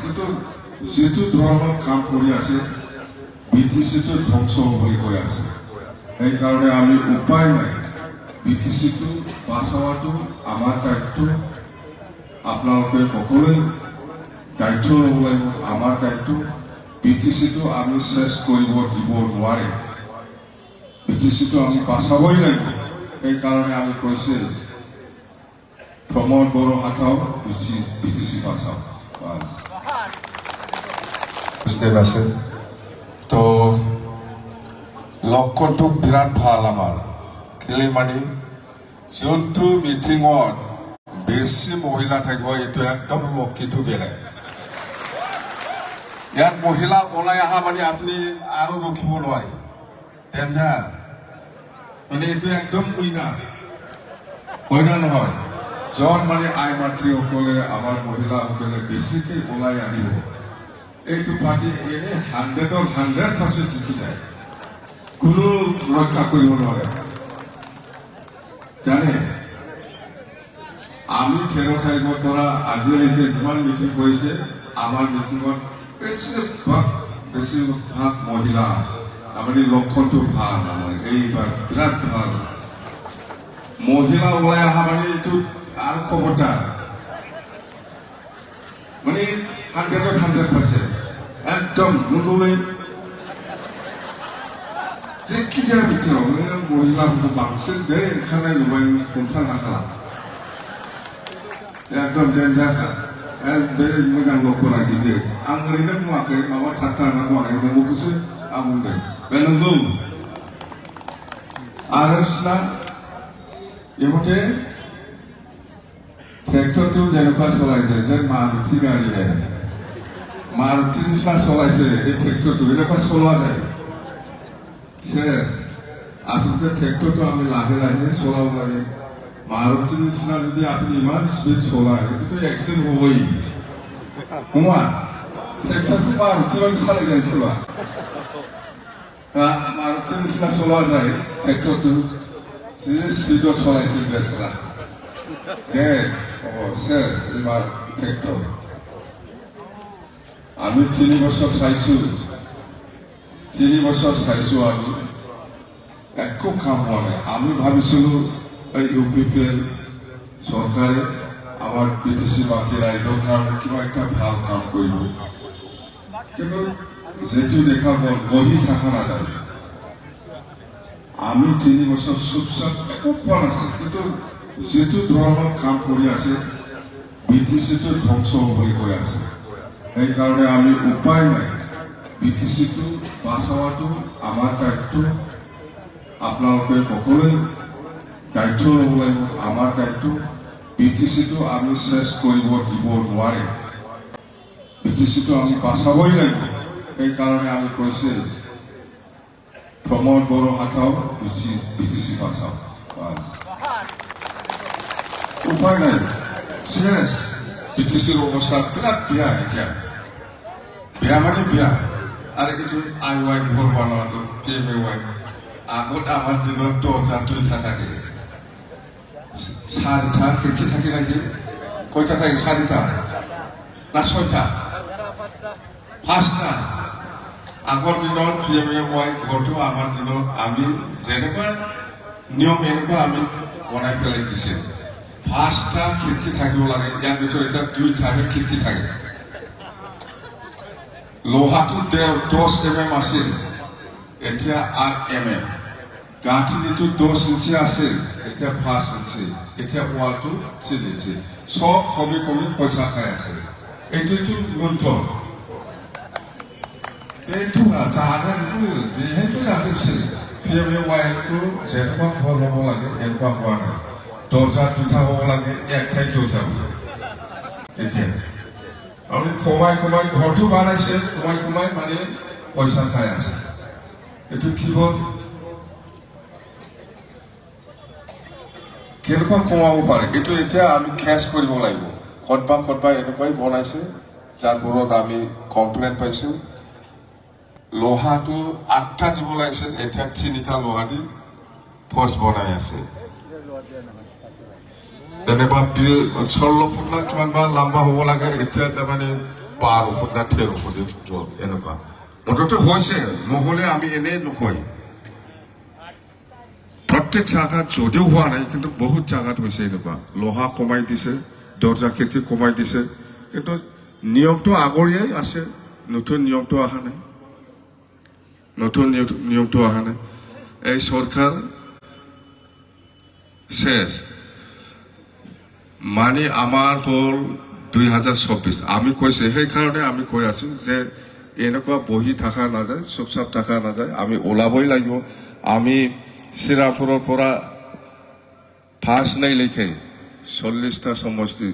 কিন্তু যেটো ধৰণৰ কাম কৰি আছে বিটিচিটো ধ্বংস হ'বলৈ গৈ আছে সেইকাৰণে আমি উপায় নাই বিটিচিটো বাঁচাৱাটো আমাৰ দায়িত্ব আপোনালোকে সকলোৱে দায়িত্ব ল'ব লাগিব আমাৰ দায়িত্ব বিটিচিটো আমি চেছ কৰিব দিব নোৱাৰে বিটিচিটো আমি বাঁচাবই লাগিব সেইকাৰণে আমি কৈছে প্ৰমোদ বড়ো হাতাও বিটিচি বাঁচাও আছে তো লক্ষণটো বিৰাট ভাল আমাৰ কেলে মানে যোনটো মিটিঙত বেছি মহিলা থাকিব এইটো একদম লক্ষিটো বেলেগ ইয়াত মহিলা ওলাই অহা মানে আপুনি আৰু ৰখিব নোৱাৰে ডেঞ্জাৰ মানে এইটো একদম কইনা নহয় জন মানে আই মাতৃসকলে আমাৰ মহিলাসকলে বেছিকৈ ওলাই আহিব এইটো পাৰ্টি এনে 100% জিকি যায় কোনো ৰক্ষা কৰিব নোৱাৰে জানে আমি 13 তাৰিখৰ পৰা আজিলৈকে যিমান মিটিং কৰিছে আমাৰ মিটিঙত বেছিভাগ মহিলা আমি লক্ষণটো ভাল আমাৰ এইবাৰ বিৰাট ভাল মহিলা ওলাই অহা মানে এইটো আৰু খবৰদাৰ মানে 100% একদম নুলুৱে जेखि जाया बिथिङाव महिलाफोरखौ बांसिन जे ओंखारनाय नुबाय हमथानो हाखाला एकदम डेन्जारखा बे मोजां लक्षणा गिदिर आं ओरैनो बुङाखै माबा ठाट्टा होनना बुङाखै नंगौखौसो आं बुंदों बे नंगौ आरो बिसोरना इहते ट्रेक्टरखौ जेनेबा सलायছে जे मारुति गाड़ी मारुति निसिना सलायছে এই ट्रेक्टरखौ এনেকুৱা চলোৱা যায় শেষ আসলে ট্রেক্টরটো আমি লাহে লাহে চলাব লাগে মারুতি নিচিনা যদি আপনি ইমান স্পিড চলায় এটো অ্যাক্সিডেন্ট হবই নङा ট্রেক্টরটো মারুতি বাদि সালাयनाय सोरबा मारुति निसिना চলোৱা যায় ট্রেক্টরটো যে স্পিডত চলাইছে বেসরা শেষ এবার ট্রেক্টর আমি 3 বছর চাইছো 3 বছর চাইছো আমি একো কাম হোৱা নাই আমি ভাবিছিলো এই ইউপিপিএল চৰকাৰে আমাৰ বিটিচি বাকী ৰাইজৰ কাৰণে কিবা এটা ভাল কাম কৰিব কিন্তু যেটো দেখা গ'ল বহি থকা নাযায় আমি 3 বছৰ চুপচাপ একো কোৱা নাছিল কিন্তু যেটো ধৰণৰ কাম কৰি আছে বিটিচিটো ধ্বংস হ'বলৈ গৈ আছে সেইকাৰণে আমি উপায় নাই বিটিচিটো বাঁচাৱাটো আমাৰ দায়িত্ব আপোনালোকে সকলোৱে দায়িত্ব ল'ব লাগিব আমাৰ দায়িত্ব বিটিচিটো আমি চেছ কৰিব দিব নোৱাৰে বিটিচিটো আমি বাঁচাবই লাগিব সেইকাৰণে আমি কৈছে প্ৰমোদ বড়ো হাতাও বিটিচি বাঁচাও উপায় নাই শেষ বিটিচিৰ অৱস্থা বিৰাট বেয়া এতিয়া বেয়া মানে বেয়া আৰু কিন্তু আই ৱাই ঘৰ বনোৱাটো PMAY আগত আমাৰ দিনত দৰ্জা দুইটা থাকে 4টা খিৰিকী থাকে নেকি কয়টা থাকে 4টা না 6টা 5টা আগৰ দিনত PMAY ঘৰটো আমাৰ দিনত আমি যেনেকুৱা নিয়ম এনেকুৱা আমি বনাই পেলাই দিছিল 5টা খিৰিকী থাকিব লাগে ইয়াৰ ভিতৰত এটা 2টাহে খিৰিকী থাকে লোহাটো 10 mm আছিল এতিয়া 8 mm গাঁঠিটো 10 ইঞ্চি আছিল এতিয়া 5 ইঞ্চি এতিয়া ওৱালটো 3 ইঞ্চি সব কমি কমি পইচা খাই আছে এইটো লুণ্ঠন এইটো জানেটো সেইটো জানিছিল PMAYটো যেনেকুৱা ফল হ'ব লাগে এনেকুৱা হোৱা নাই দৰ্জা দুটা হ'ব লাগে একটাই দৰ্জা এতিয়া আমি কমাই ঘৰটো বানাইছে কমাই মানে পইচা খাই আছে এইটো কি হ'ল কেনেকুৱা কমাব পাৰে এইটো এতিয়া আমি কেছ কৰিব লাগিব কতবা এনেকুৱাই বনাইছে যাৰ ওপৰত আমি কমপ্লেইন পাইছো লোহাটো 8টা দিব লাগিছিল এতিয়া 3টা লোহা দি পোষ্ট বনাই আছে যেনেবা 16 ফুট কিমান বা লম্বা হ'ব লাগে এতিয়া তাৰমানে পাৰ ঔষধ না ঠেৰ ঔষধে জ্বৰ এনেকুৱা মুঠতে হৈছে নহ'লে আমি এনেই নকয় প্ৰত্যেক জাগাত যদিও হোৱা নাই কিন্তু বহুত জাগাত হৈছে এনেকুৱা লোহা কমাই দিছে দৰ্জা খিৰিকী কমাই দিছে কিন্তু নিয়মটো আগৰীয়াই আছে নতুন নিয়মটো অহা নাই নতুন নিয়মটো অহা নাই এই চৰকাৰ শেষ মানে আমাৰ হ'ল 2024 আমি কৈছে সেইকাৰণে আমি কৈ আছো যে এনেকুৱা বহি থকা নাযায় চুপচাপ থকা নাযায় আমি ওলাবই লাগিব আমি শ্ৰীৰামপুৰৰ পৰা ফাৰ্ষ্ট নাই লিখে 40টা সমষ্টি